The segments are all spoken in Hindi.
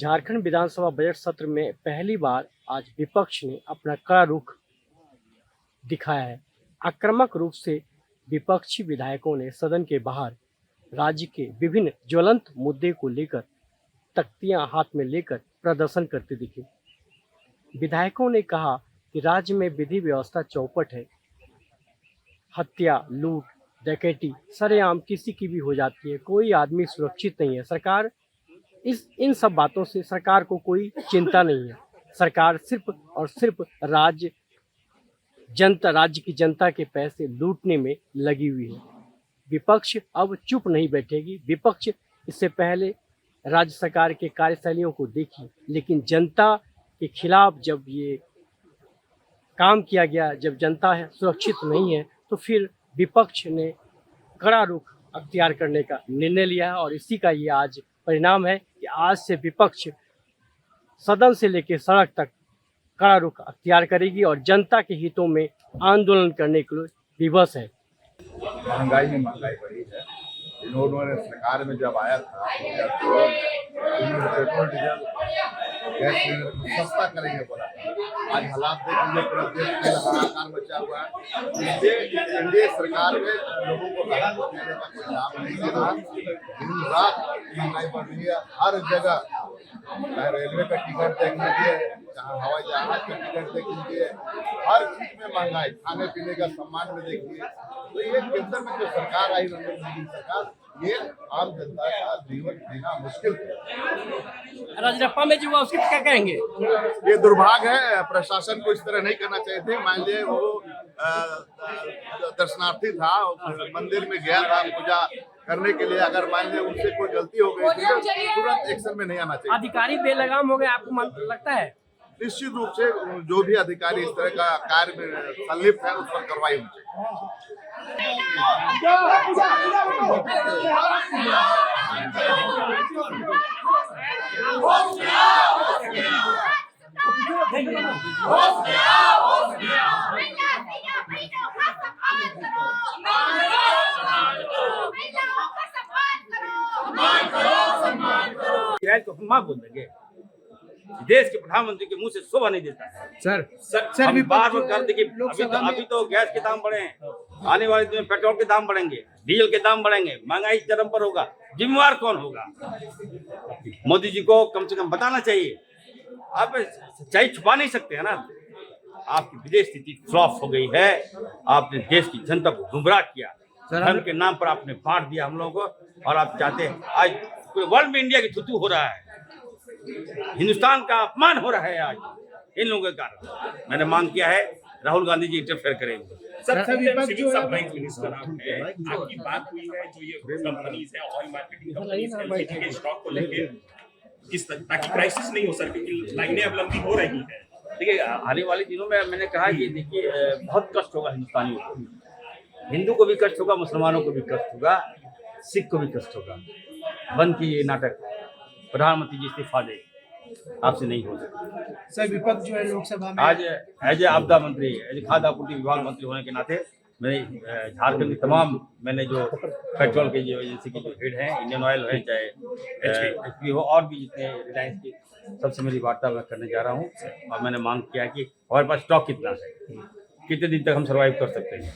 झारखंड विधानसभा बजट सत्र में पहली बार आज विपक्ष ने अपना कड़ा रुख दिखाया है। आक्रामक रूप से विपक्षी विधायकों ने सदन के बाहर राज्य के विभिन्न ज्वलंत मुद्दे को लेकर तख्तियां हाथ में लेकर प्रदर्शन करते दिखे। विधायकों ने कहा कि राज्य में विधि व्यवस्था चौपट है। हत्या, लूट, डकैती सरेआम किसी की भी हो जाती है। कोई आदमी सुरक्षित नहीं है। सरकार इन सब बातों से सरकार को कोई चिंता नहीं है। सरकार सिर्फ और सिर्फ राज्य की जनता के पैसे लूटने में लगी हुई है। विपक्ष अब चुप नहीं बैठेगी। विपक्ष इससे पहले राज्य सरकार के कार्यशैलियों को देखी, लेकिन जनता के खिलाफ जब ये काम किया गया, जब जनता है सुरक्षित नहीं है, तो फिर विपक्ष ने कड़ा रुख अख्तियार करने का निर्णय लिया है। और इसी का ये आज परिणाम है कि आज से विपक्ष सदन से लेकर सड़क तक कड़ा रुख अख्तियार करेगी और जनता के हितों में आंदोलन करने के लिए विवश है। महंगाई में महंगाई बढ़ी है। इन्होंने सरकार में जब आया था पेट्रोल डीजल गैस सिलेंडर सस्ता करेंगे बोला था। आज हालात देख लीजिए, पूरा देश में हाहाकार मचा हुआ है। एनडीए सरकार में लोगों को राहत देने का कोई लाभ नहीं दे रहा। दिन रात महंगाई बढ़ रही है हर जगह, चाहे रेलवे का टिकट देख लीजिए, चाहे हवाई जहाज का टिकट देख लीजिए, हर चीज में महंगाई, खाने पीने का सामान में देखिए। तो ये केंद्र में जो सरकार आई, नरेंद्र मोदी सरकार, ये आम जनता का जीवन जीना मुश्किल है। राजरप्पा में जो हुआ उसके क्या कहेंगे? ये दुर्भाग्य है। प्रशासन को इस तरह नहीं करना चाहिए थे। मान लीजिए वो दर्शनार्थी था, मंदिर में गया था पूजा करने के लिए, अगर मान लीजिए उनसे कोई गलती हो गई तो तुरंत एक्शन में नहीं आना चाहिए। अधिकारी बेलगाम हो गए, आपको लगता है? निश्चित रूप से जो भी अधिकारी इस तरह का कार्य में संलिप्त है उस पर कार्रवाई होनी चाहिए। बोल देंगे, देश के प्रधानमंत्री के मुंह से शोभा नहीं देता है। सर हम बार बार कर देंगे। अभी तो गैस के दाम बढ़े हैं, आने वाले दिन में पेट्रोल के दाम बढ़ेंगे, डीजल के दाम बढ़ेंगे, महंगाई चरम पर होगा। जिम्मेवार कौन होगा? मोदी जी को कम से कम बताना चाहिए। आप सच्चाई छुपा नहीं सकते है ना। आपकी विदेश नीति फ्लॉप हो गई है। आपने देश की जनता को गुमराह किया, धर्म के नाम पर आपने बांट दिया हम लोगों को। और आप चाहते हैं आज पूरे वर्ल्ड में इंडिया की थुतू हो रहा है, हिंदुस्तान का अपमान हो रहा है आज इन लोगों के कारण। मैंने मांग किया है राहुल गांधी जी इंटरफेयर करेंगे। आपकी बात हुई है जो ये कंपनीज है, ऑयल मार्केटिंग कंपनीज एलपीजी के स्टॉक को लेकर, किस ताकि क्राइसिस नहीं हो सके, क्योंकि लाइनें अब लंबी हो रही हैं। देखिए, आने वाले दिनों में मैंने कहा कि देखिए बहुत कष्ट होगा हिंदुस्तानियों को। हिंदू को भी कष्ट होगा, मुसलमानों को भी कष्ट होगा, सिख को भी कष्ट होगा। बंद कीजिए नाटक। प्रधानमंत्री जी इस्तीफा दे, आपसे नहीं हो सकता। सर विपक्ष जो है लोकसभा में आज एज ए आपदा मंत्री, एज ए खाद्य आपूर्ति विभाग मंत्री होने के नाते मैंने झारखंड की तमाम, मैंने जो पेट्रोल के जो एजेंसी के जो हेड हैं, इंडियन ऑयल है चाहे HP हो, और भी जितने रिलायंस की, सबसे मेरी वार्ता मैं करने जा रहा हूँ। और मैंने मांग किया कि हमारे पास स्टॉक कितना है, कितने दिन तक हम सर्वाइव कर सकते हैं,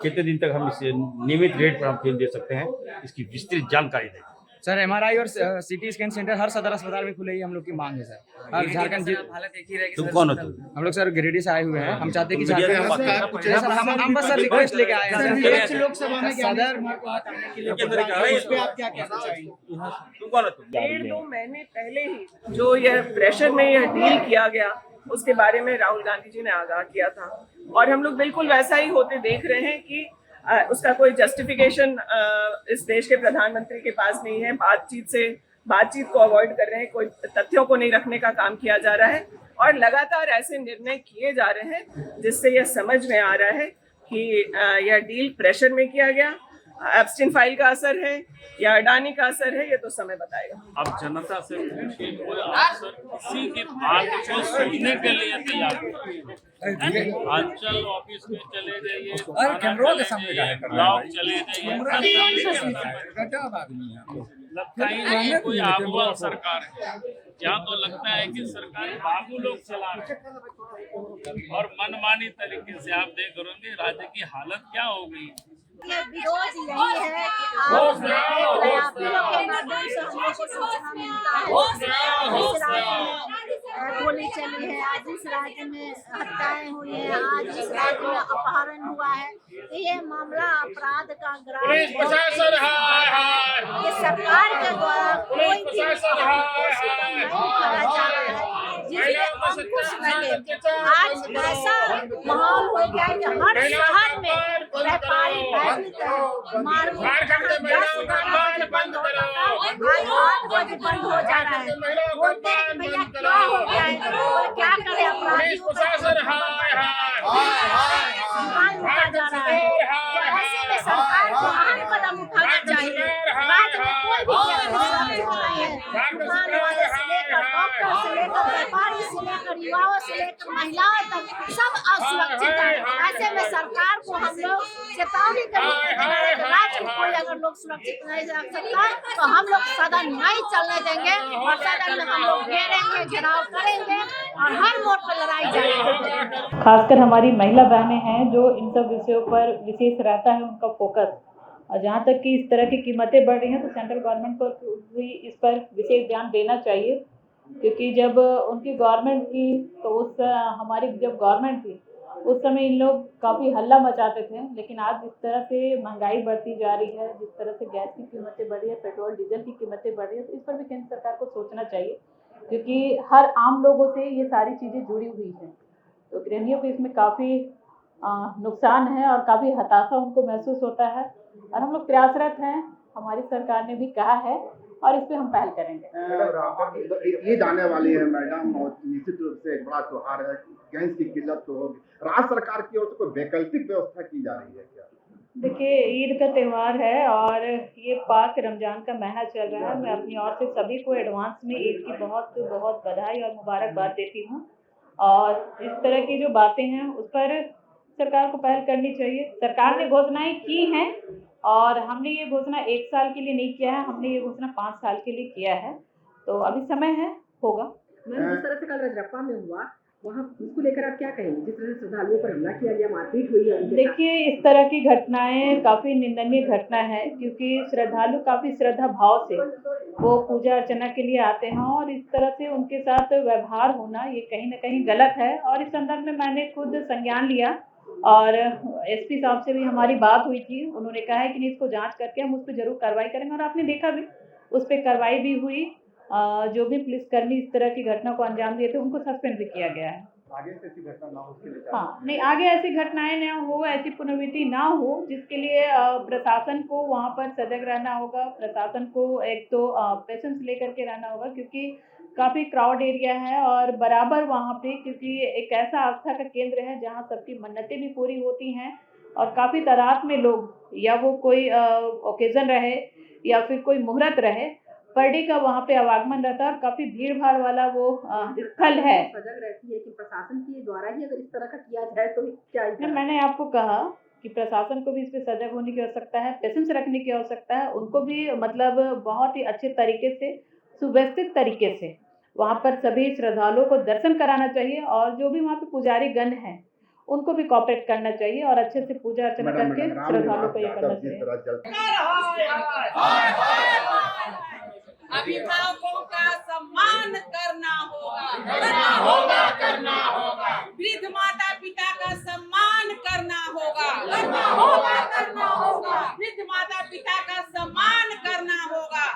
कितने दिन तक हम इस नियमित रेट पर हम तेल दे सकते हैं, इसकी विस्तृत जानकारी दें। सर MRI और CT स्कैन सेंटर हर सदर अस्पताल में खुले ही हम लोग की मांग है सर। और झारखंड हालत एक ही रहेगी। तुम कौन हो? तुम? हम लोग सर गिरिडीह से आए हुए हैं। हम चाहते हैं कि झारखंड हम बस सर रिक्वेस्ट लेके आए हैं लोकसभा में सदर के लिए। उस पे आप क्या कहना चाहिए? तुम कौन हो? तुम? 1.5-2 महीने पहले ही जो यह प्रेशर में यह डील किया गया, उसके बारे में राहुल गांधी जी ने आगाह किया था। और हम लोग बिल्कुल वैसा ही होते देख रहे हैं कि उसका कोई जस्टिफिकेशन इस देश के प्रधानमंत्री के पास नहीं है। बातचीत को अवॉइड कर रहे हैं, कोई तथ्यों को नहीं रखने का काम किया जा रहा है और लगातार ऐसे निर्णय किए जा रहे हैं जिससे यह समझ में आ रहा है कि यह डील प्रेशर में किया गया। एप्स्टीन फाइल का असर है या अडानी का असर है, ये तो समय बताएगा। अब जनता से पूछिए, कोई अफसर किसी की बात को सुनने के लिए तैयार नहीं। अंचल ऑफिस में चले जाइए, ब्लॉक चले जाइए, लगता ही नहीं कोई आबुआ सरकार है। यहाँ तो लगता है कि सरकारी बाबू लोग चला रहे हैं और मनमानी तरीके से आप देख रहे होंगे राज्य की हालत क्या हो गई। ये विरोध यही है कि आप प्रयासों के माध्यम से हम लोग को सूचना मिलता है इस राज्य में गोली चली है, आज इस राज्य में हत्याएं हुई है, आज इस राज्य में अपहरण हुआ है। ये मामला अपराध का ग्रामीण ये सरकार के द्वारा कोई भी नहीं करा जा रहा है जिसमें अंकुश लगे। आज ऐसा माहौल हो गया है कि हर शहर में व्यापारी भयभीत है, मार्केट 10 बंद हो रहा है, 8 बजे बंद हो जा रहा है। बोलते हैं कि भैया क्या हो गया है, तो क्या करे अपराधियों दुकान लूटा जा रहा है। तो ऐसे में सरकार को अहम कदम उठाना चाहिए। राज्य में कोई भी सुरक्षित नहीं है, दुकान वाले से लेकर डॉक्टर से लेकर व्यापारी से लेकर युवाओं से लेकर महिलाओं तक सब असुरक्षित है। ऐसे में सरकार को हम लोग चेतावनी करेंगे कि राज्य में कोई अगर लोग सुरक्षित नहीं रख सकता तो हम लोग सदन नहीं चलने देंगे और सदन में हम लोग घेरेंगे, घेराव करेंगे और हर मोड़ पर लड़ाई जाएगी। खासकर हमारी महिला बहनें हैं जो इन सब विषयों पर विशेष रहता है उनका फोकस। और जहाँ तक कि इस तरह की कीमतें बढ़ रही हैं तो सेंट्रल गवर्नमेंट को भी इस पर विशेष ध्यान देना चाहिए, क्योंकि जब उनकी गवर्नमेंट थी तो उस हमारी जब गवर्नमेंट थी उस समय इन लोग काफ़ी हल्ला मचाते थे। लेकिन आज जिस तरह से महंगाई बढ़ती जा रही है, जिस तरह से गैस की कीमतें बढ़ रही है, पेट्रोल डीजल की कीमतें बढ़ रही है, तो इस पर भी केंद्र सरकार को सोचना चाहिए, क्योंकि हर आम लोगों से ये सारी चीज़ें जुड़ी हुई हैं। तो गृहिणियों को इसमें काफ़ी नुकसान है और काफ़ी हताशा उनको महसूस होता है। और हम लोग प्रयासरत हैं, हमारी सरकार ने भी कहा है और इस पे हम पहल करेंगे। ईद आने वाली है मैडम और निश्चित रूप से एक बड़ा त्योहार है, गैस की किल्लत तो होगी। राज्य सरकार की ओर से कोई वैकल्पिक व्यवस्था की जा रही है क्या? देखिए, ईद का त्यौहार है और ये पाक रमजान का महीना चल रहा है। मैं अपनी ओर से सभी को एडवांस में ईद की बहुत बहुत बधाई और मुबारकबाद देती हूँ। और इस तरह की जो बातें हैं उस पर सरकार को पहल करनी चाहिए। सरकार ने घोषणाएं की हैं और हमने ये घोषणा 1 साल के लिए नहीं किया है, हमने ये घोषणा 5 साल के लिए किया है। तो अभी समय है, होगा। मैम, जिस तरह से कल रजरप्पा में हुआ वहाँ उसको लेकर आप क्या कहेंगे? जिस तरह से श्रद्धालुओं पर हमला किया गया, मारपीट हुई है, देखिए इस तरह की घटनाएं काफ़ी निंदनीय घटना है, क्योंकि श्रद्धालु काफ़ी श्रद्धा भाव से वो पूजा अर्चना के लिए आते हैं और इस तरह से उनके साथ व्यवहार होना ये कहीं ना कहीं गलत है। और इस संदर्भ में मैंने खुद संज्ञान लिया और एसपी साहब से भी हमारी बात हुई थी। उन्होंने कहा है कि इसको जांच करके हम उस पर जरूर कार्रवाई करेंगे और आपने देखा भी उस पर कार्रवाई भी हुई। जो भी पुलिसकर्मी इस तरह की घटना को अंजाम दिए थे उनको सस्पेंड भी किया गया है। आगे से ऐसी घटना ना हो उसके लिए हाँ, नहीं, आगे ऐसी घटनाएं ना हो, ऐसी पुनरावृत्ति ना हो, जिसके लिए प्रशासन को वहाँ पर सजग रहना होगा। प्रशासन को एक तो पेशेंस लेकर के रहना होगा, क्योंकि काफ़ी क्राउड एरिया है और बराबर वहाँ पे, क्योंकि एक ऐसा आस्था का केंद्र है जहाँ सबकी मन्नतें भी पूरी होती हैं और काफ़ी तादाद में लोग, या वो कोई ओकेजन रहे या फिर कोई मुहूर्त रहे, पर डे का वहाँ पे आवागमन रहता है और काफ़ी भीड़ भाड़ वाला वो स्थल है। सजग रहती है कि प्रशासन के द्वारा ही अगर इस तरह का किया जाए तो क्या? मैंने आपको कहा कि प्रशासन को भी इस पर सजग होने की आवश्यकता है, पेशेंस रखने की आवश्यकता है। उनको भी मतलब बहुत ही अच्छे तरीके से, सुव्यवस्थित तरीके से वहाँ पर सभी श्रद्धालुओं को दर्शन कराना चाहिए और जो भी वहाँ पे पुजारी गण हैं उनको भी कोऑपरेट करना चाहिए और अच्छे से पूजा अर्चना करके श्रद्धालुओं को ये करना चाहिए। अभिभावकों का सम्मान करना होगा, वृद्ध माता पिता का सम्मान करना होगा, वृद्ध माता पिता का सम्मान करना होगा।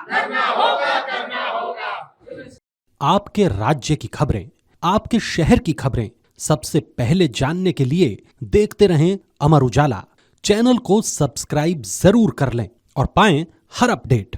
आपके राज्य की खबरें, आपके शहर की खबरें सबसे पहले जानने के लिए देखते रहें अमर उजाला। चैनल को सब्सक्राइब जरूर कर लें और पाएं हर अपडेट।